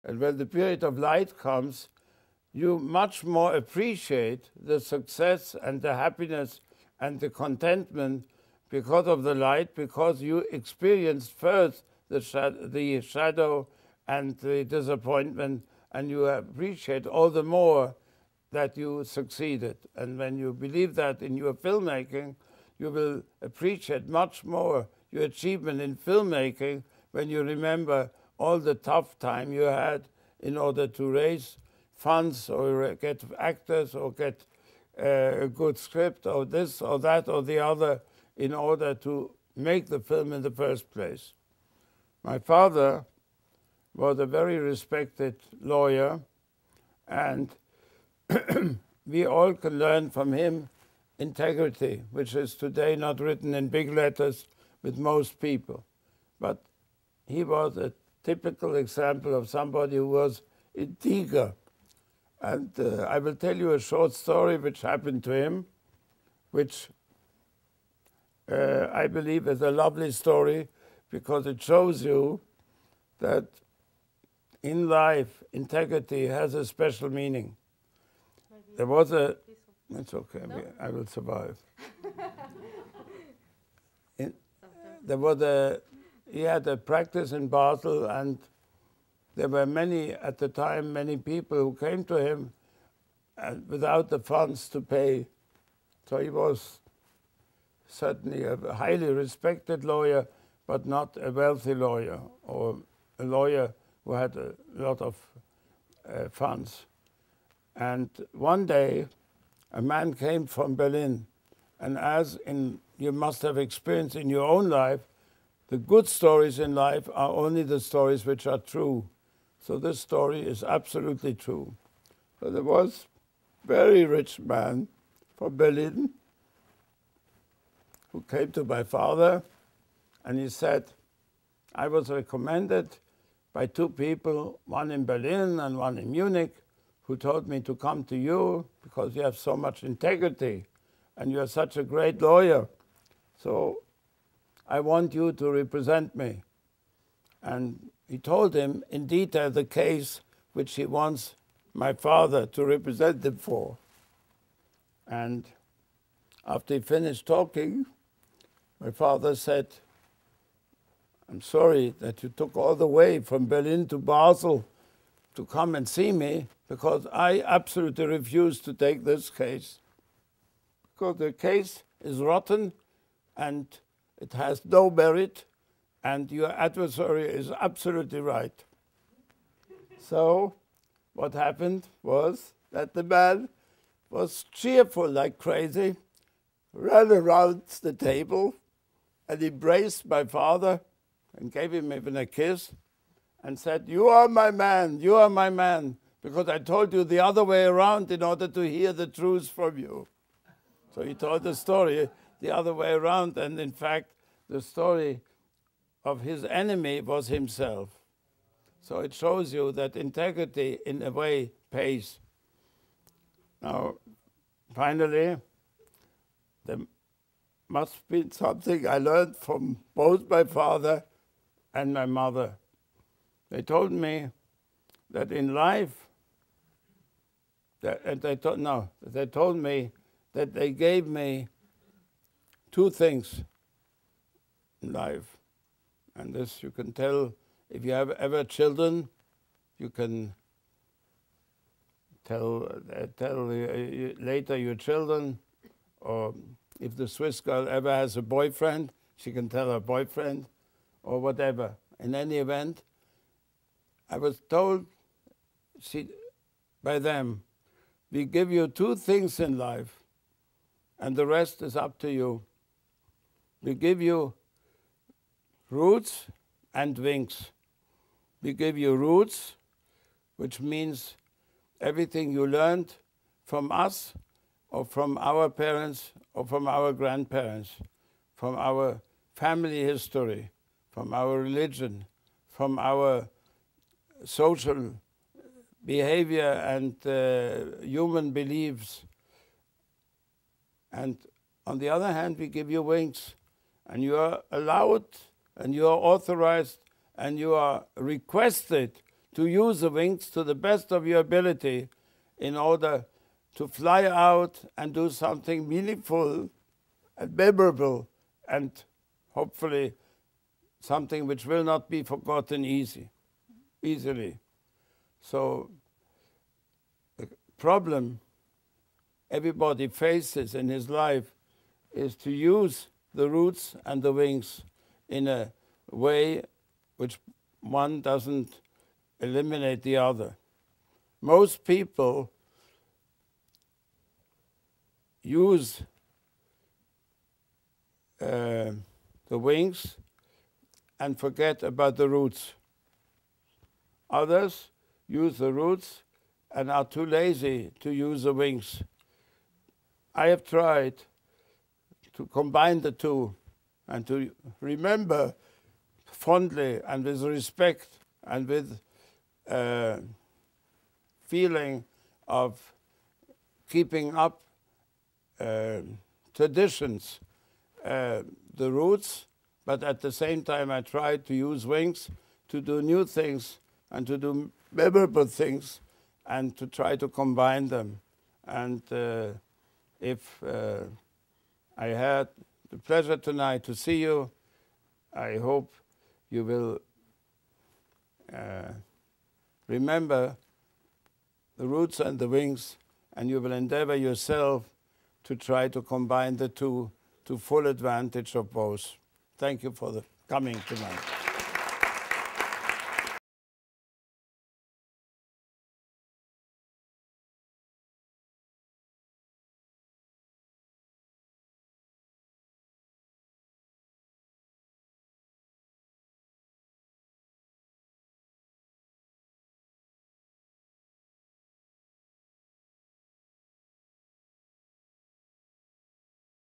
And when the period of light comes, you much more appreciate the success and the happiness and the contentment because of the light, because you experienced first the shadow and the disappointment, and you appreciate all the more that you succeeded. And when you believe that in your filmmaking, you will appreciate much more your achievement in filmmaking when you remember all the tough time you had in order to raise funds or get actors or get a good script or this or that or the other in order to make the film in the first place. My father was a very respected lawyer, and we all can learn from him integrity, which is today not written in big letters with most people. But he was a typical example of somebody who was integer. And I will tell you a short story which happened to him, which I believe is a lovely story because it shows you that in life, integrity has a special meaning. There was a... It's okay, no? I will survive. He had a practice in Basel, and there were many, at the time, many people who came to him without the funds to pay. So he was certainly a highly respected lawyer, but not a wealthy lawyer, or a lawyer who had a lot of funds. And one day, a man came from Berlin, and as you must have experienced in your own life, the good stories in life are only the stories which are true. So this story is absolutely true. So there was a very rich man from Berlin who came to my father, and he said, I was recommended by two people, one in Berlin and one in Munich, who told me to come to you because you have so much integrity and you are such a great lawyer. So I want you to represent me. And he told him in detail the case which he wants my father to represent him for. And after he finished talking, my father said, I'm sorry that you took all the way from Berlin to Basel to come and see me, because I absolutely refuse to take this case. Because the case is rotten and it has no merit, and your adversary is absolutely right. So what happened was that the man was cheerful like crazy, ran around the table and embraced my father and gave him even a kiss and said, you are my man, you are my man, because I told you the other way around in order to hear the truth from you. So he told the story the other way around, and in fact, the story of his enemy was himself. So it shows you that integrity, in a way, pays. Now, finally, there must be something I learned from both my father and my mother. They told me that in life, they told me that they gave me two things in life. And this you can tell, if you have ever children, you can tell later your children, or if the Swiss girl ever has a boyfriend, she can tell her boyfriend, or whatever. In any event, I was told by them, we give you two things in life, and the rest is up to you. We give you roots and wings. We give you roots, which means everything you learned from us, or from our parents, or from our grandparents, from our family history, from our religion, from our social behavior and human beliefs. And on the other hand, we give you wings, and you are allowed, and you are authorized, and you are requested to use the wings to the best of your ability in order to fly out and do something meaningful and memorable, and hopefully something which will not be forgotten easily. So the problem everybody faces in his life is to use the roots and the wings in a way which one doesn't eliminate the other. Most people use the wings and forget about the roots. Others use the roots and are too lazy to use the wings. I have tried to combine the two and to remember fondly and with respect and with feeling of keeping up traditions, the roots, but at the same time I tried to use wings to do new things and to do memorable things and to try to combine them. And if I had the pleasure tonight to see you, I hope you will remember the roots and the wings, and you will endeavor yourself to try to combine the two to full advantage of both. Thank you for coming tonight.